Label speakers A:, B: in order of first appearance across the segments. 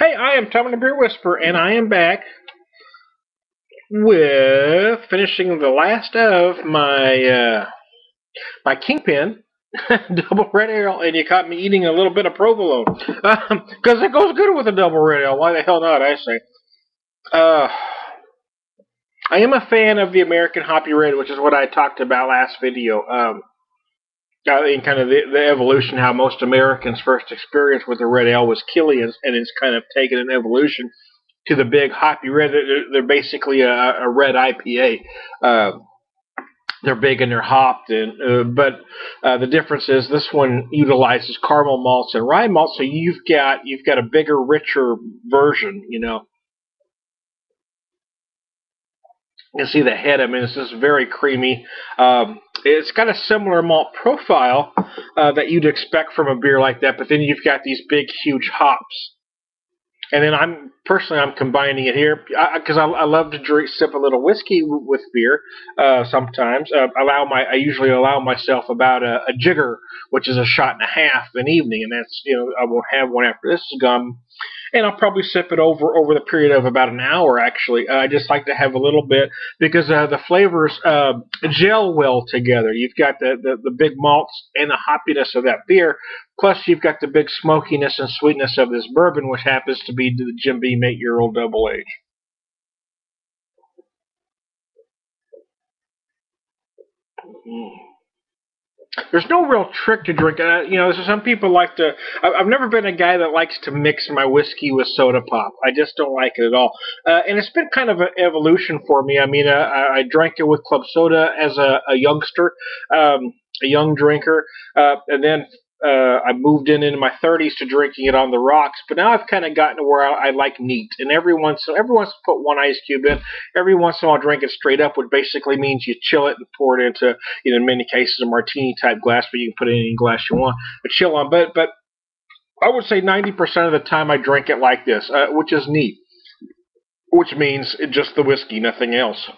A: Hey, I am Tom the Beer Whisperer, and I am back with finishing the last of my Kingpin double red ale, and you caught me eating a little bit of provolone because it goes good with a double red ale. Why the hell not? I say. Uh, I am a fan of the American Hoppy Red, which is what I talked about last video. In kind of the evolution, how most Americans' first experience with the red ale was Killian's, and it's kind of taken an evolution to the big hoppy red. They're basically a red IPA. They're big and they're hopped, but the difference is this one utilizes caramel malts and rye malts, so you've got a bigger, richer version. You can see the head. I mean, it's just very creamy. It's got a similar malt profile that you'd expect from a beer like that, but then you've got these big, huge hops. And then I'm combining it here because I love to sip a little whiskey with beer. Sometimes I usually allow myself about a jigger, which is a shot and a half an evening, and that's I won't have one after this is gone. And I'll probably sip it over the period of about an hour, actually. I just like to have a little bit because the flavors gel well together. You've got the big malts and the hoppiness of that beer, plus you've got the big smokiness and sweetness of this bourbon, which happens to be the Jim Beam 8-year-old double age. There's no real trick to drink. Some people like to. I've never been a guy that likes to mix my whiskey with soda pop. I just don't like it at all. And it's been kind of an evolution for me. I mean, I drank it with club soda as a youngster, a young drinker, and then I moved into my 30s to drinking it on the rocks. But now I've kind of gotten to where I like neat, and every once I put one ice cube in. Every once in a while, I'll drink it straight up, which basically means you chill it and pour it into, in many cases, a martini type glass, but you can put it in any glass you want. But chill on. But I would say 90% of the time I drink it like this, which is neat, which means just the whiskey, nothing else.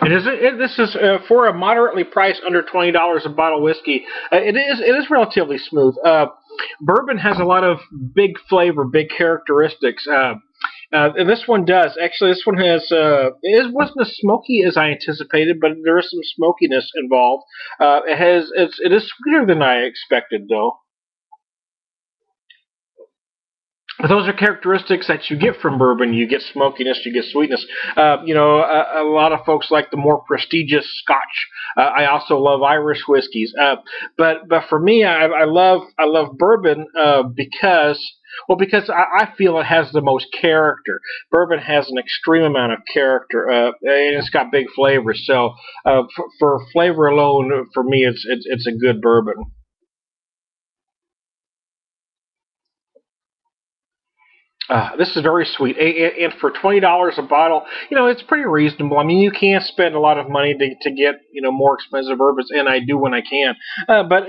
A: This is for a moderately priced under $20 a bottle of whiskey. It is relatively smooth. Bourbon has a lot of big flavor, big characteristics. And this one does. Actually, this one has. It wasn't as smoky as I anticipated, but there is some smokiness involved. It is sweeter than I expected, though. Those are characteristics that you get from bourbon. You get smokiness, you get sweetness. A lot of folks like the more prestigious Scotch. I also love Irish whiskeys. But for me, I love bourbon because I feel it has the most character. Bourbon has an extreme amount of character, and it's got big flavors. So for flavor alone, for me, it's a good bourbon. This is very sweet, and for $20 a bottle, it's pretty reasonable. I mean, you can spend a lot of money to get more expensive bourbons, and I do when I can. But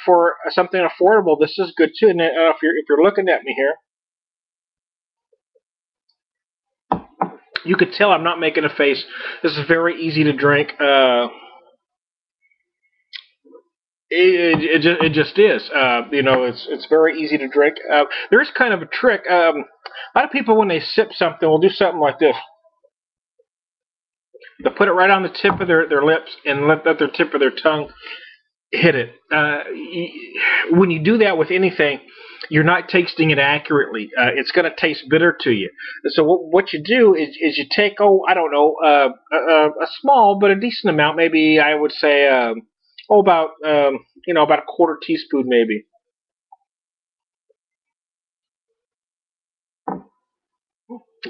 A: for something affordable, this is good too. And if you're looking at me here, you could tell I'm not making a face. This is very easy to drink. It just is. It's very easy to drink. There's kind of a trick. A lot of people, when they sip something, will do something like this. They'll put it right on the tip of their lips and let their tip of their tongue hit it. When you do that with anything, you're not tasting it accurately. It's going to taste bitter to you. So what you do is you take, I don't know, a small but a decent amount, maybe I would say, about about a quarter teaspoon maybe.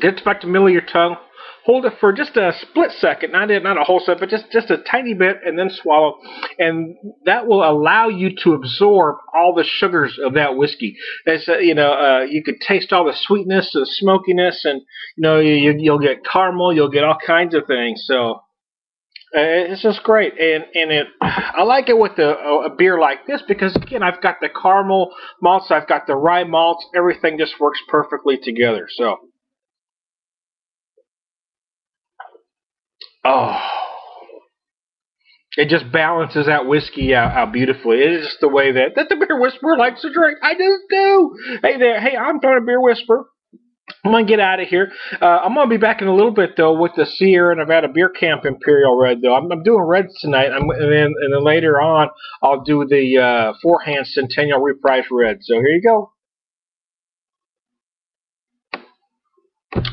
A: Get it back to the middle of your tongue. Hold it for just a split second, not a whole second, but just a tiny bit, and then swallow. And that will allow you to absorb all the sugars of that whiskey. As you could taste all the sweetness, the smokiness, and you'll get caramel, you'll get all kinds of things. So it's just great, and I like it with a beer like this because again I've got the caramel malts, I've got the rye malts, everything just works perfectly together. So, oh, It just balances that whiskey out beautifully. It is just the way that the beer whisperer likes to drink. I just do. Hey there. Hey, I'm Tony Beer Whisperer. I'm going to get out of here. I'm going to be back in a little bit, though, with the Sierra Nevada Beer Camp Imperial Red, though. I'm doing reds tonight, and then later on, I'll do the Forehand Centennial Reprise Red. So here you go.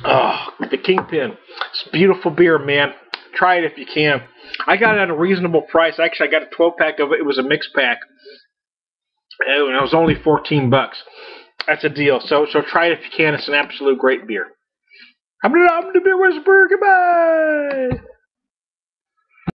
A: Oh, the Kingpin. It's beautiful beer, man. Try it if you can. I got it at a reasonable price. Actually, I got a 12-pack of it. It was a mix pack, and it was only $14. That's a deal. So try it if you can. It's an absolute great beer. I'm the Beer Whisperer. Goodbye.